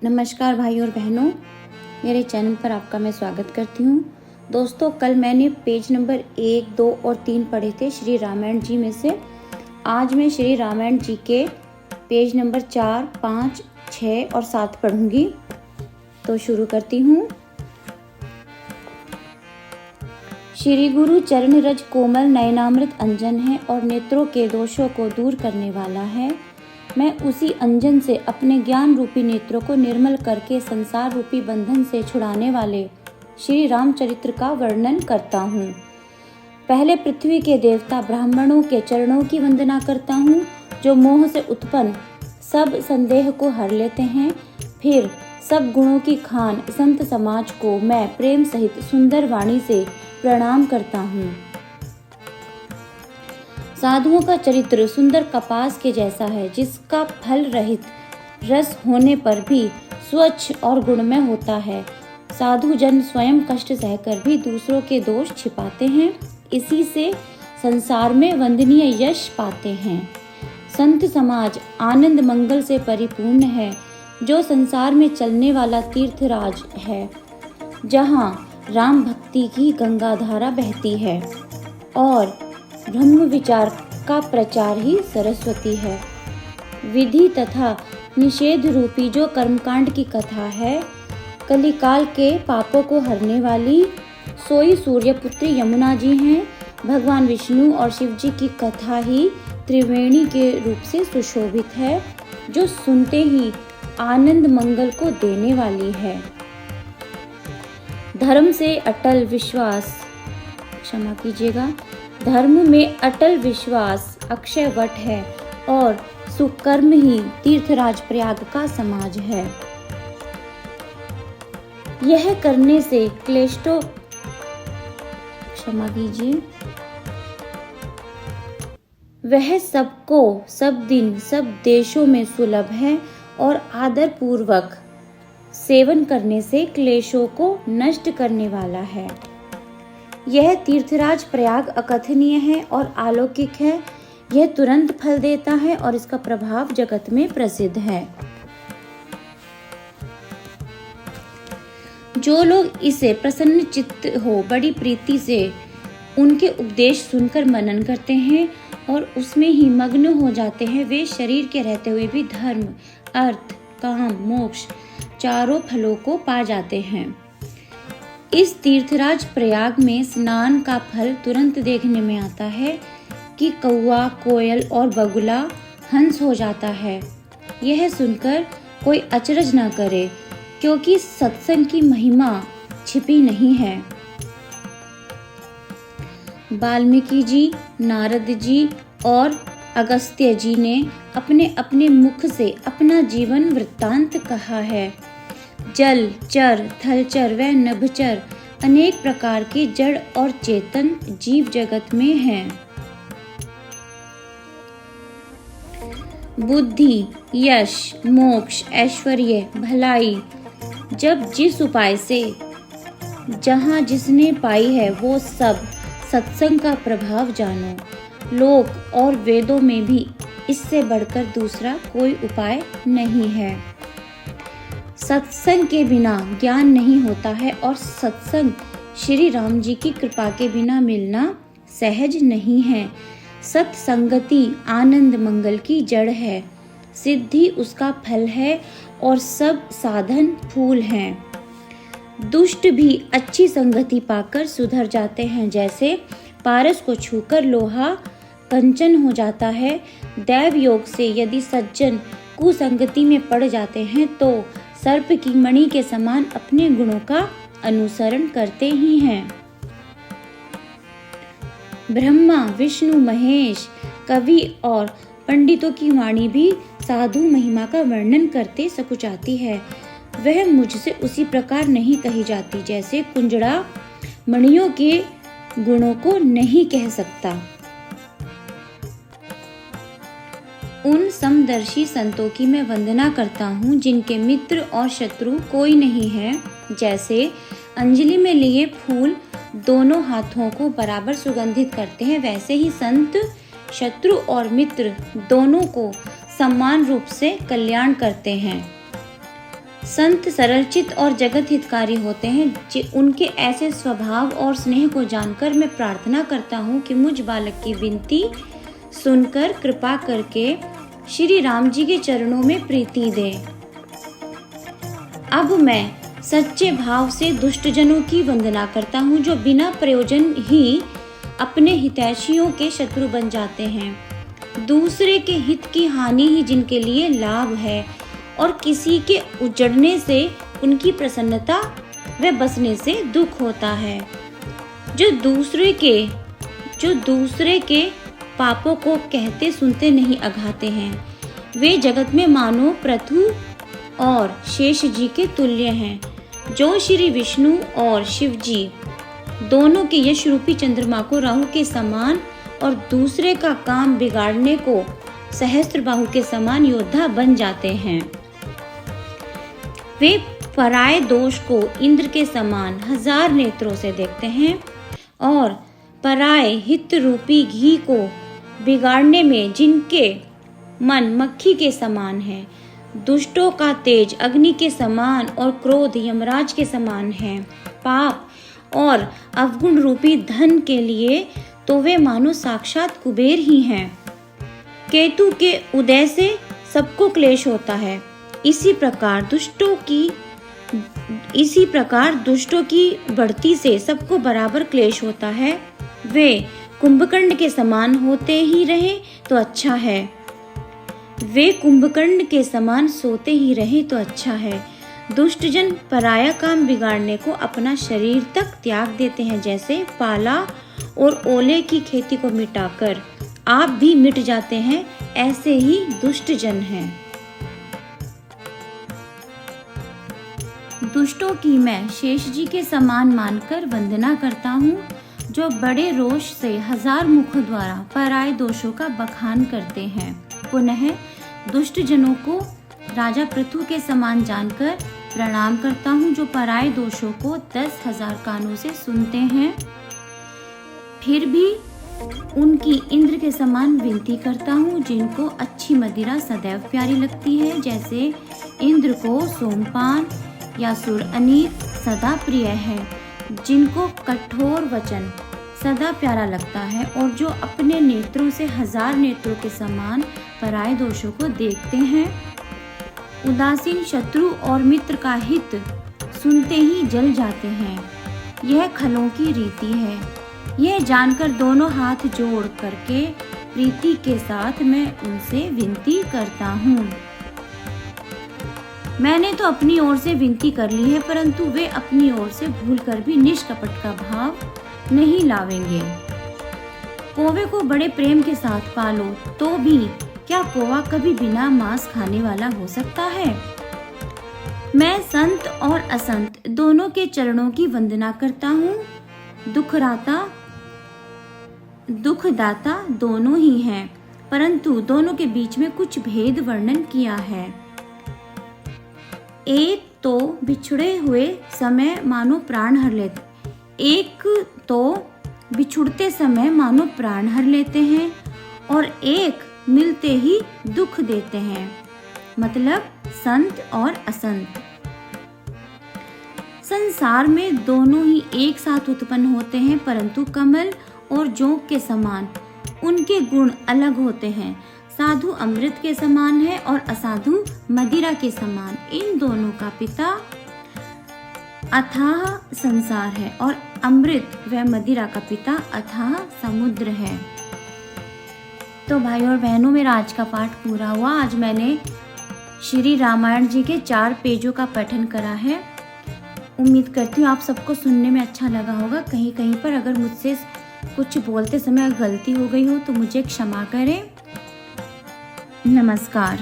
नमस्कार भाई और बहनों, मेरे चैनल पर आपका मैं स्वागत करती हूँ। दोस्तों, कल मैंने पेज नंबर 1, 2 और 3 पढ़े थे श्री रामायण जी में से। आज मैं श्री रामायण जी के पेज नंबर 4, 5, 6 और 7 पढ़ूंगी। तो शुरू करती हूँ। श्री गुरु चरण रज कोमल नयनामृत अंजन है और नेत्रों के दोषों को दूर करने वाला है। मैं उसी अंजन से अपने ज्ञान रूपी नेत्रों को निर्मल करके संसार रूपी बंधन से छुड़ाने वाले श्री रामचरित्र का वर्णन करता हूँ। पहले पृथ्वी के देवता ब्राह्मणों के चरणों की वंदना करता हूँ, जो मोह से उत्पन्न सब संदेह को हर लेते हैं। फिर सब गुणों की खान संत समाज को मैं प्रेम सहित सुंदर वाणी से प्रणाम करता हूँ। साधुओं का चरित्र सुंदर कपास के जैसा है, जिसका फल रहित रस होने पर भी स्वच्छ और गुणमय होता है। साधु जन स्वयं कष्ट सहकर भी दूसरों के दोष छिपाते हैं, इसी से संसार में वंदनीय यश पाते हैं। संत समाज आनंद मंगल से परिपूर्ण है, जो संसार में चलने वाला तीर्थराज है, जहाँ राम भक्ति की गंगा धारा बहती है और ब्रह्म विचार का प्रचार ही सरस्वती है। विधि तथा निषेध रूपी जो कर्मकांड की कथा है, कलिकाल के पापों को हरने वाली, सोई सूर्यपुत्री यमुना जी हैं। भगवान विष्णु और शिव जी की कथा ही त्रिवेणी के रूप से सुशोभित है, जो सुनते ही आनंद मंगल को देने वाली है। धर्म से अटल विश्वास, क्षमा कीजिएगा, धर्म में अटल विश्वास अक्षय वट है और सुकर्म ही तीर्थराज प्रयाग का समाज है। यह करने से क्लेष्टो, क्षमा कीजिए, वह सबको सब दिन सब देशों में सुलभ है और आदर पूर्वक सेवन करने से क्लेशों को नष्ट करने वाला है। यह तीर्थराज प्रयाग अकथनीय है और अलौकिक है। यह तुरंत फल देता है और इसका प्रभाव जगत में प्रसिद्ध है। जो लोग इसे प्रसन्न चित्त हो बड़ी प्रीति से उनके उपदेश सुनकर मनन करते हैं और उसमें ही मग्न हो जाते हैं, वे शरीर के रहते हुए भी धर्म, अर्थ, काम, मोक्ष चारों फलों को पा जाते हैं। इस तीर्थराज प्रयाग में स्नान का फल तुरंत देखने में आता है कि कौवा, कोयल और बगुला हंस हो जाता है। यह सुनकर कोई अचरज न करे, क्योंकि सत्संग की महिमा छिपी नहीं है। वाल्मीकि जी, नारद जी और अगस्त्य जी ने अपने अपने मुख से अपना जीवन वृत्तांत कहा है। जल चर, थलचर व नभचर अनेक प्रकार के जड़ और चेतन जीव जगत में हैं। बुद्धि, यश, मोक्ष, ऐश्वर्य, भलाई जब जिस उपाय से जहाँ जिसने पाई है, वो सब सत्संग का प्रभाव जानो। लोक और वेदों में भी इससे बढ़कर दूसरा कोई उपाय नहीं है। सत्संग के बिना ज्ञान नहीं होता है और सत्संग श्री राम जी की कृपा के बिना मिलना सहज नहीं है। सत्संगति आनंद मंगल की जड़ है, सिद्धि उसका फल है और सब साधन फूल हैं। दुष्ट भी अच्छी संगति पाकर सुधर जाते हैं, जैसे पारस को छूकर लोहा कंचन हो जाता है। दैव योग से यदि सज्जन कुसंगति में पड़ जाते हैं, तो सर्प की मणि के समान अपने गुणों का अनुसरण करते ही हैं। ब्रह्मा, विष्णु, महेश, कवि और पंडितों की वाणी भी साधु महिमा का वर्णन करते सकुचाती है। वह मुझसे उसी प्रकार नहीं कही जाती, जैसे कुंजड़ा मणियों के गुणों को नहीं कह सकता। उन समदर्शी संतों की मैं वंदना करता हूँ, जिनके मित्र और शत्रु कोई नहीं है। जैसे अंजलि में लिए फूल दोनों हाथों को बराबर सुगंधित करते हैं, वैसे ही संत शत्रु और मित्र दोनों को समान रूप से कल्याण करते हैं। संत सरलचित और जगत हितकारी होते हैं। उनके ऐसे स्वभाव और स्नेह को जानकर मैं प्रार्थना करता हूँ कि मुझ बालक की विनती सुनकर कृपा करके श्री राम जी के चरणों में प्रीति दे। अब मैं सच्चे भाव से दुष्टजनों की वंदना करता हूँ, जो बिना प्रयोजन ही अपने हितैषियों के शत्रु बन जाते हैं। दूसरे के हित की हानि ही जिनके लिए लाभ है और किसी के उजड़ने से उनकी प्रसन्नता व बसने से दुख होता है। जो दूसरे के पापों को कहते सुनते नहीं अघाते हैं, वे जगत में मानो पृथु और शेष जी के तुल्य हैं। जो श्री विष्णु और शिव जी दोनों के यश रूपी चंद्रमा को राहु के समान और दूसरे का काम बिगाड़ने को सहस्त्रबाहु के समान योद्धा बन जाते हैं। वे पराये दोष को इंद्र के समान 1000 नेत्रों से देखते हैं और पराये हित रूपी घी को बिगाड़ने में जिनके मन मक्खी के समान है। दुष्टों का तेज अग्नि के समान और क्रोध यमराज के समान है। पाप और अवगुण रूपी धन के लिए तो वे मानो साक्षात कुबेर ही हैं। केतु के उदय से सबको क्लेश होता है। इसी प्रकार दुष्टों की बढ़ती से सबको बराबर क्लेश होता है। वे कुंभकर्ण के समान होते ही रहे तो अच्छा है। वे कुंभकर्ण के समान सोते ही रहे तो अच्छा है। दुष्टजन पराया काम बिगाड़ने को अपना शरीर तक त्याग देते हैं, जैसे पाला और ओले की खेती को मिटाकर आप भी मिट जाते हैं, ऐसे ही दुष्टजन हैं। दुष्टों की मैं शेष जी के समान मानकर वंदना करता हूँ, जो बड़े रोष से 1000 मुखों द्वारा पराये दोषों का बखान करते हैं। पुनः दुष्ट जनों को राजा पृथु के समान जानकर प्रणाम करता हूँ, जो पराये दोषों को 10,000 कानों से सुनते हैं, फिर भी उनकी इंद्र के समान विनती करता हूँ। जिनको अच्छी मदिरा सदैव प्यारी लगती है, जैसे इंद्र को सोमपान या सुर अनीत सदा प्रिय है। जिनको कठोर वचन सदा प्यारा लगता है और जो अपने नेत्रों से 1000 नेत्रों के समान पराये दोषों को देखते हैं। उदासीन शत्रु और मित्र का हित सुनते ही जल जाते हैं, यह खलों की रीति है। यह जानकर दोनों हाथ जोड़ करके प्रीति के साथ मैं उनसे विनती करता हूँ। मैंने तो अपनी ओर से विनती कर ली है, परंतु वे अपनी ओर से भूलकर भी निष्कपट का भाव नहीं लावेंगे। कौवे को बड़े प्रेम के साथ पालो तो भी क्या कौवा कभी बिना मांस खाने वाला हो सकता है? मैं संत और असंत दोनों के चरणों की वंदना करता हूँ। दुखदाता दोनों ही हैं, परंतु दोनों के बीच में कुछ भेद वर्णन किया है। एक तो बिछड़े हुए समय मानो प्राण हर लेते, एक तो बिछुड़ते समय मानो प्राण हर लेते हैं और एक मिलते ही दुख देते हैं। मतलब संत और असंत। संसार में दोनों ही एक साथ उत्पन्न होते हैं, परंतु कमल और जोंक के समान उनके गुण अलग होते हैं। साधु अमृत के समान है और असाधु मदिरा के समान। इन दोनों का पिता अथाह संसार है और अमृत व मदिरा का पिता अथाह समुद्र है। तो भाई और बहनों, मेरा आज का पाठ पूरा हुआ। आज मैंने श्री रामायण जी के 4 पेजों का पठन करा है। उम्मीद करती हूँ आप सबको सुनने में अच्छा लगा होगा। कहीं कहीं पर अगर मुझसे कुछ बोलते समय गलती हो गई हो तो मुझे क्षमा करें। नमस्कार।